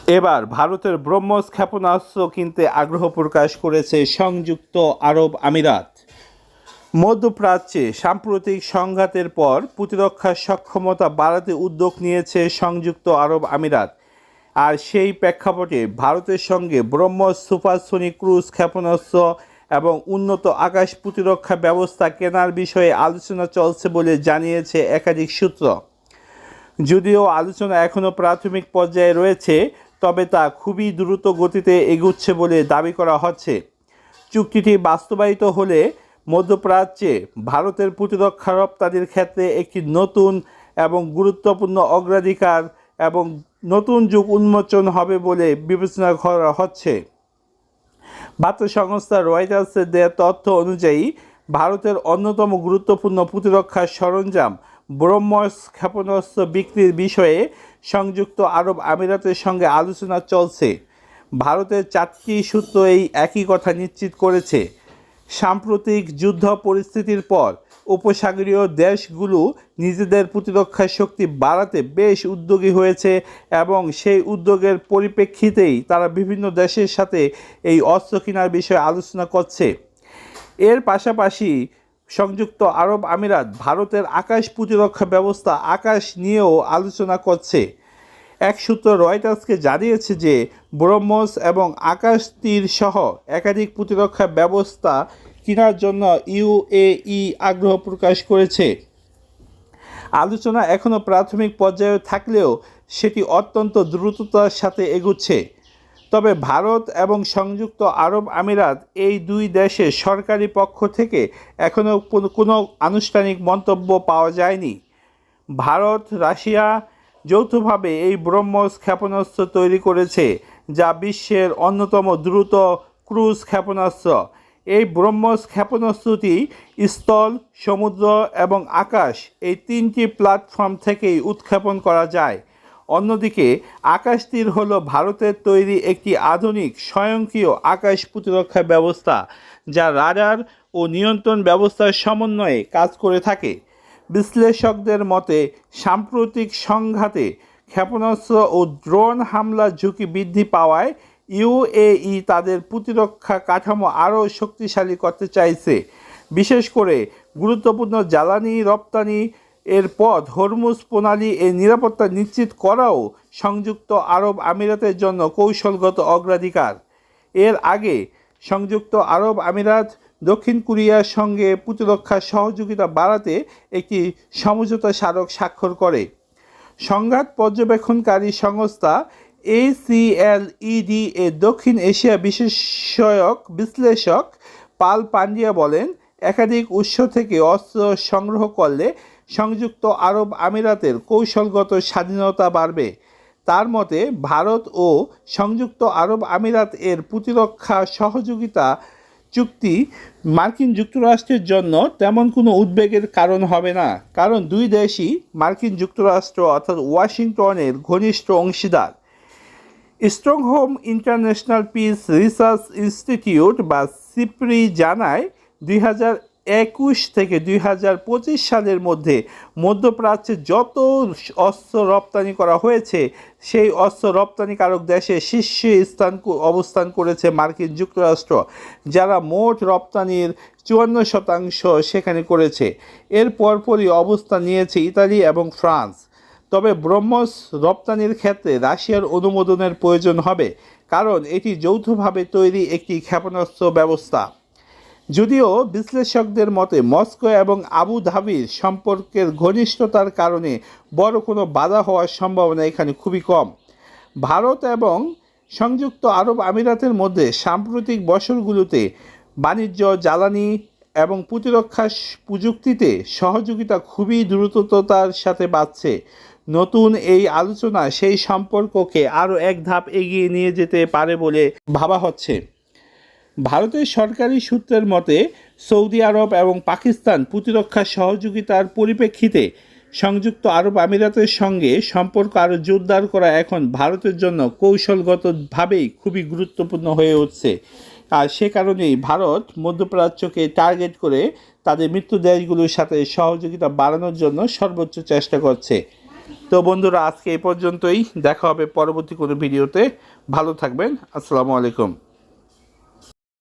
এবার ভারতের ব্রহ্মস ক্ষেপণাস্ত্র কিনতে আগ্রহ প্রকাশ করেছে সংযুক্ত আরব আমিরাত। মধ্যপ্রাচ্যে সাম্প্রতিক সংঘাতের পর প্রতিরক্ষার সক্ষমতা বাড়াতে উদ্যোগ নিয়েছে সংযুক্ত আরব আমিরাত। আর সেই প্রেক্ষাপটে ভারতের সঙ্গে ব্রহ্মস সুপারসনিক ক্রুজ ক্ষেপণাস্ত্র এবং উন্নত আকাশ প্রতিরক্ষা ব্যবস্থা কেনার বিষয়ে আলোচনা চলছে বলে জানিয়েছে একাধিক সূত্র। যদিও আলোচনা এখনও প্রাথমিক পর্যায়ে রয়েছে, তবে তা খুবই দ্রুত গতিতে এগুচ্ছে বলে দাবি করা হচ্ছে। চুক্তিটি বাস্তবায়িত হলে মধ্যপ্রাচ্যে ভারতের প্রতিরক্ষা রপ্তানির ক্ষেত্রে একটি নতুন এবং গুরুত্বপূর্ণ অগ্রাধিকার এবং নতুন যুগ উন্মোচন হবে বলে বিবেচনা করা হচ্ছে। বার্তা সংস্থা রয়টার্সের দেওয়া তথ্য অনুযায়ী ভারতের অন্যতম গুরুত্বপূর্ণ প্রতিরক্ষা সরঞ্জাম ব্রহ্মস ক্ষেপণাস্ত্র বিক্রির বিষয়ে সংযুক্ত আরব আমিরাতের সঙ্গে আলোচনা চলছে। ভারতের 4টি সূত্র এই একই কথা নিশ্চিত করেছে। সাম্প্রতিক যুদ্ধ পরিস্থিতির পর উপসাগরীয় দেশগুলো নিজেদের প্রতিরক্ষা শক্তি বাড়াতে বেশ উদ্যোগী হয়েছে এবং সেই উদ্যোগের পরিপ্রেক্ষিতেই তারা বিভিন্ন দেশের সাথে এই অস্ত্র কেনার বিষয়ে আলোচনা করছে। এর পাশাপাশি সংযুক্ত আরব আমিরাত ভারতের আকাশ প্রতিরক্ষা ব্যবস্থা আকাশ নিয়েও আলোচনা করছে। এক সূত্র রয়টার্সকে জানিয়েছে যে ব্রহ্মস এবং আকাশ তীর সহ একাধিক প্রতিরক্ষা ব্যবস্থা কেনার জন্য ইউএই আগ্রহ প্রকাশ করেছে। আলোচনা এখনও প্রাথমিক পর্যায়ে থাকলেও সেটি অত্যন্ত দ্রুততার সাথে এগুচ্ছে। তবে ভারত এবং সংযুক্ত আরব আমিরাত এই দুই দেশের সরকারি পক্ষ থেকে এখনও কোনো আনুষ্ঠানিক মন্তব্য পাওয়া যায়নি। ভারত রাশিয়া যৌথভাবে এই ব্রহ্মস ক্ষেপণাস্ত্র তৈরি করেছে, যা বিশ্বের অন্যতম দ্রুত ক্রুজ ক্ষেপণাস্ত্র। এই ব্রহ্মস ক্ষেপণাস্ত্রটি স্থল, সমুদ্র এবং আকাশ এই 3টি প্ল্যাটফর্ম থেকেই উৎক্ষেপণ করা যায়। অন্যদিকে আকাশ তীর হল ভারতের তৈরি একটি আধুনিক স্বয়ংক্রিয় আকাশ প্রতিরক্ষা ব্যবস্থা, যা রাডার ও নিয়ন্ত্রণ ব্যবস্থার সমন্বয়ে কাজ করে থাকে। বিশ্লেষকদের মতে সাম্প্রতিক সংঘাতে ক্ষেপণাস্ত্র ও ড্রোন হামলার ঝুঁকি বৃদ্ধি পাওয়ায় ইউএই তাদের প্রতিরক্ষা কাঠামো আরও শক্তিশালী করতে চাইছে। বিশেষ করে গুরুত্বপূর্ণ জ্বালানি রপ্তানি এর পথ হরমুজ প্রণালী এর নিরাপত্তা নিশ্চিত করাও সংযুক্ত আরব আমিরাতের জন্য কৌশলগত অগ্রাধিকার। এর আগে সংযুক্ত আরব আমিরাত দক্ষিণ কোরিয়ার সঙ্গে প্রতিরক্ষা সহযোগিতা বাড়াতে একটি সমঝোতা স্মারক স্বাক্ষর করে। সংঘাত পর্যবেক্ষণকারী সংস্থা ACLED এর দক্ষিণ এশিয়া বিষয়ক বিশ্লেষক পাল পান্ডিয়া বলেন, একাধিক উৎস থেকে অস্ত্র সংগ্রহ করলে সংযুক্ত আরব আমিরাতের কৌশলগত স্বাধীনতা বাড়বে। তার মতে ভারত ও সংযুক্ত আরব আমিরাত এর প্রতিরক্ষা সহযোগিতা চুক্তি মার্কিন যুক্তরাষ্ট্রের জন্য তেমন কোনো উদ্বেগের কারণ হবে না, কারণ দুই দেশই মার্কিন যুক্তরাষ্ট্র অর্থাৎ ওয়াশিংটনের ঘনিষ্ঠ অংশীদার। স্ট্রংহোম ইন্টারন্যাশনাল পিস রিসার্চ ইনস্টিটিউট বা সিপ্রি জানায় 2021 থেকে 2025 সালের মধ্যে মধ্যপ্রাচ্যে যত অস্ত্র রপ্তানি করা হয়েছে সেই অস্ত্র রপ্তানিকারক দেশে শীর্ষে অবস্থান করেছে মার্কিন যুক্তরাষ্ট্র, যারা মোট রপ্তানির 54% সেখানে করেছে। এর পরপরই অবস্থান নিয়েছে ইতালি এবং ফ্রান্স। তবে ব্রহ্মস রপ্তানির ক্ষেত্রে রাশিয়ার অনুমোদনের প্রয়োজন হবে, কারণ এটি যৌথভাবে তৈরি একটি ক্ষেপণাস্ত্র ব্যবস্থা। যদিও বিশ্লেষকদের মতে মস্কো এবং আবু ধাবির সম্পর্কের ঘনিষ্ঠতার কারণে বড় কোনো বাধা হওয়ার সম্ভাবনা এখানে খুবই কম। ভারত এবং সংযুক্ত আরব আমিরাতের মধ্যে সাম্প্রতিক বছরগুলোতে বাণিজ্য, জ্বালানি এবং প্রতিরক্ষা প্রযুক্তিতে সহযোগিতা খুবই দ্রুততার সাথে বাড়ছে। নতুন এই আলোচনা সেই সম্পর্ককে আরও এক ধাপ এগিয়ে নিয়ে যেতে পারে বলে ভাবা হচ্ছে। ভারতের সরকারি সূত্রের মতে সৌদি আরব এবং পাকিস্তান প্রতিরক্ষা সহযোগিতার পরিপ্রেক্ষিতে সংযুক্ত আরব আমিরাতের সঙ্গে সম্পর্ক আরও জোরদার করা এখন ভারতের জন্য কৌশলগতভাবেই খুবই গুরুত্বপূর্ণ হয়ে উঠছে। আর সে কারণেই ভারত মধ্যপ্রাচ্যকে টার্গেট করে তাদের মিত্র দেশগুলোর সাথে সহযোগিতা বাড়ানোর জন্য সর্বোচ্চ চেষ্টা করছে। তো বন্ধুরা, আজকে এই পর্যন্তই। দেখা হবে পরবর্তী কোনো ভিডিওতে। ভালো থাকবেন। আসসালামু আলাইকুম।